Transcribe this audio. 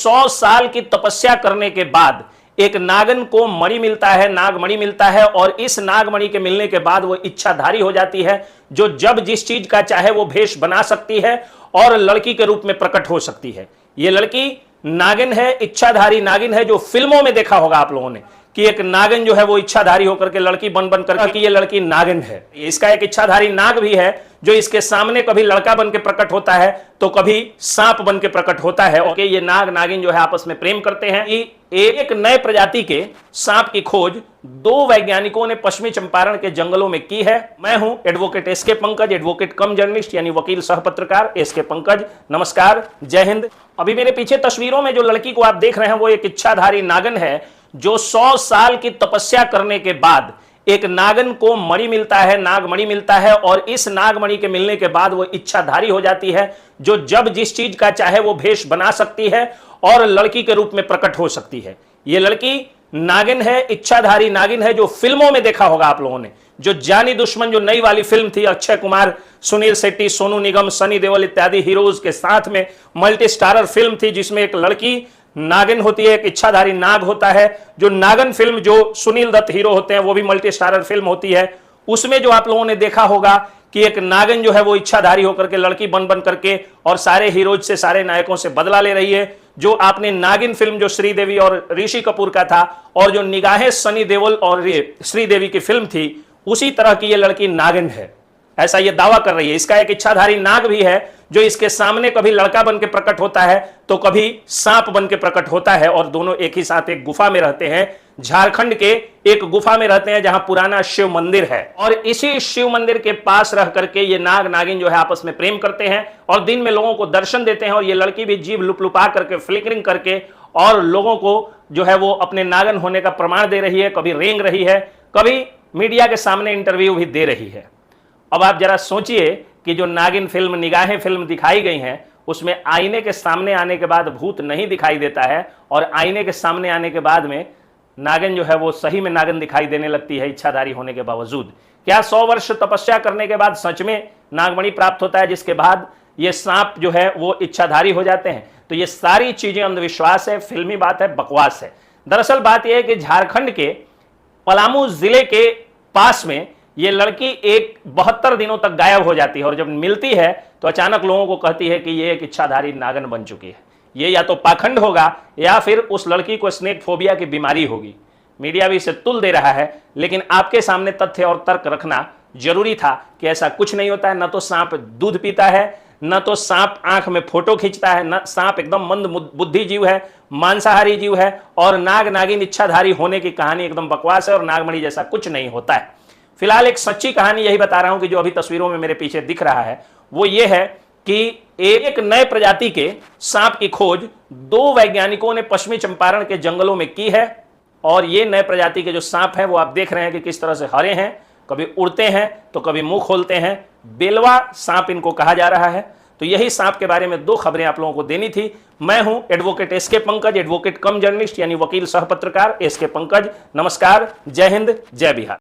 100 साल की तपस्या करने के बाद एक नागन को मणि मिलता है, नागमणि मिलता है, और इस नागमणि के मिलने के बाद वो इच्छाधारी हो जाती है, जो जब जिस चीज का चाहे वो भेष बना सकती है और लड़की के रूप में प्रकट हो सकती है। ये लड़की नागिन है, इच्छाधारी नागिन है, जो फिल्मों में देखा होगा आप लोगों ने कि एक नागिन जो है वो इच्छाधारी होकर के लड़की बन करके ये लड़की नागिन है। इसका एक इच्छाधारी नाग भी है जो इसके सामने कभी लड़का बन के प्रकट होता है तो कभी सांप बन के प्रकट होता है। और ये नाग नागिन जो है आपस में प्रेम करते हैं। एक नए प्रजाति के सांप की खोज 2 वैज्ञानिकों ने पश्चिमी चंपारण के जंगलों में की है। मैं हूं एडवोकेट एसके पंकज, एडवोकेट कम जर्नलिस्ट यानी वकील सह पत्रकार एसके पंकज। नमस्कार, जय हिंद। अभी मेरे पीछे तस्वीरों में जो लड़की को आप देख रहे हैं वो एक इच्छाधारी नागन है, जो 100 साल की तपस्या करने के बाद एक नागन को मणि मिलता है, नागमणि मिलता है, और इस नागमणि के मिलने के बाद वो इच्छाधारी हो जाती है, जो जब जिस चीज का चाहे वो भेष बना सकती है और लड़की के रूप में प्रकट हो सकती है। ये लड़की नागिन है, इच्छाधारी नागिन है, जो फिल्मों में देखा होगा आप लोगों ने। जो जानी दुश्मन जो नई वाली फिल्म थी, अक्षय कुमार, सुनील शेट्टी, सोनू निगम, सनी देओल इत्यादि हीरोज के साथ में मल्टी स्टारर फिल्म थी, जिसमें एक लड़की नागिन होती है, एक इच्छाधारी नाग होता है। जो नागन फिल्म जो सुनील दत्त हीरो होते हैं वो भी मल्टी स्टारर फिल्म होती है। उसमें जो आप लोगों ने देखा होगा कि एक नागिन जो है वो इच्छाधारी होकर के लड़की बन करके और सारे हीरोज से, सारे नायकों से बदला ले रही है। जो आपने नागिन फिल्म जो श्रीदेवी और ऋषि कपूर का था, और जो निगाहें सनी देओल और श्रीदेवी की फिल्म थी, उसी तरह की ये लड़की नागिन है, ऐसा ये दावा कर रही है। इसका एक इच्छाधारी नाग भी है जो इसके सामने कभी लड़का बन के प्रकट होता है तो कभी सांप बन के प्रकट होता है, और दोनों एक ही साथ एक गुफा में रहते हैं। झारखंड के एक गुफा में रहते हैं जहां पुराना शिव मंदिर है, और इसी शिव मंदिर के पास रह करके ये नाग नागिन जो है आपस में प्रेम करते हैं और दिन में लोगों को दर्शन देते हैं। और ये लड़की भी जीभ लुपलुपा करके, फ्लिकरिंग करके, और लोगों को जो है वो अपने नागन होने का प्रमाण दे रही है। कभी रेंग रही है, कभी मीडिया के सामने इंटरव्यू भी दे रही है। अब आप जरा सोचिए कि जो नागिन फिल्म, निगाहें फिल्म दिखाई गई हैं, उसमें आईने के सामने आने के बाद भूत नहीं दिखाई देता है, और आईने के सामने आने के बाद में नागिन जो है वो सही में नागिन दिखाई देने लगती है, इच्छाधारी होने के बावजूद। क्या 100 वर्ष तपस्या करने के बाद सच में नागमणि प्राप्त होता है, जिसके बाद ये सांप जो है वो इच्छाधारी हो जाते हैं? तो ये सारी चीजें अंधविश्वास है, फिल्मी बात है, बकवास है। दरअसल बात यह है कि झारखंड के पलामू जिले के पास में ये लड़की 72 दिनों तक गायब हो जाती है, और जब मिलती है तो अचानक लोगों को कहती है कि ये एक इच्छाधारी नागन बन चुकी है। ये या तो पाखंड होगा या फिर उस लड़की को स्नेक फोबिया की बीमारी होगी। मीडिया भी इसे तुल दे रहा है, लेकिन आपके सामने तथ्य और तर्क रखना जरूरी था कि ऐसा कुछ नहीं होता है। न तो सांप दूध पीता है, न तो सांप आंख में फोटो खींचता है, न सांप एकदम मंद बुद्धि जीव है, मांसाहारी जीव है, और नाग नागिन इच्छाधारी होने की कहानी एकदम बकवास है, और नागमणि जैसा कुछ नहीं होता है। फिलहाल एक सच्ची कहानी यही बता रहा हूं कि जो अभी तस्वीरों में मेरे पीछे दिख रहा है वो ये है कि एक नए प्रजाति के सांप की खोज 2 वैज्ञानिकों ने पश्चिमी चंपारण के जंगलों में की है। और ये नए प्रजाति के जो सांप हैं वो आप देख रहे हैं कि किस तरह से हरे हैं, कभी उड़ते हैं तो कभी मुंह खोलते हैं। बेलवा सांप इनको कहा जा रहा है। तो यही सांप के बारे में 2 खबरें आप लोगों को देनी थी। मैं हूं एडवोकेट एसके पंकज, एडवोकेट कम जर्नलिस्ट यानी वकील सह पत्रकार एसके पंकज। नमस्कार, जय हिंद, जय बिहार।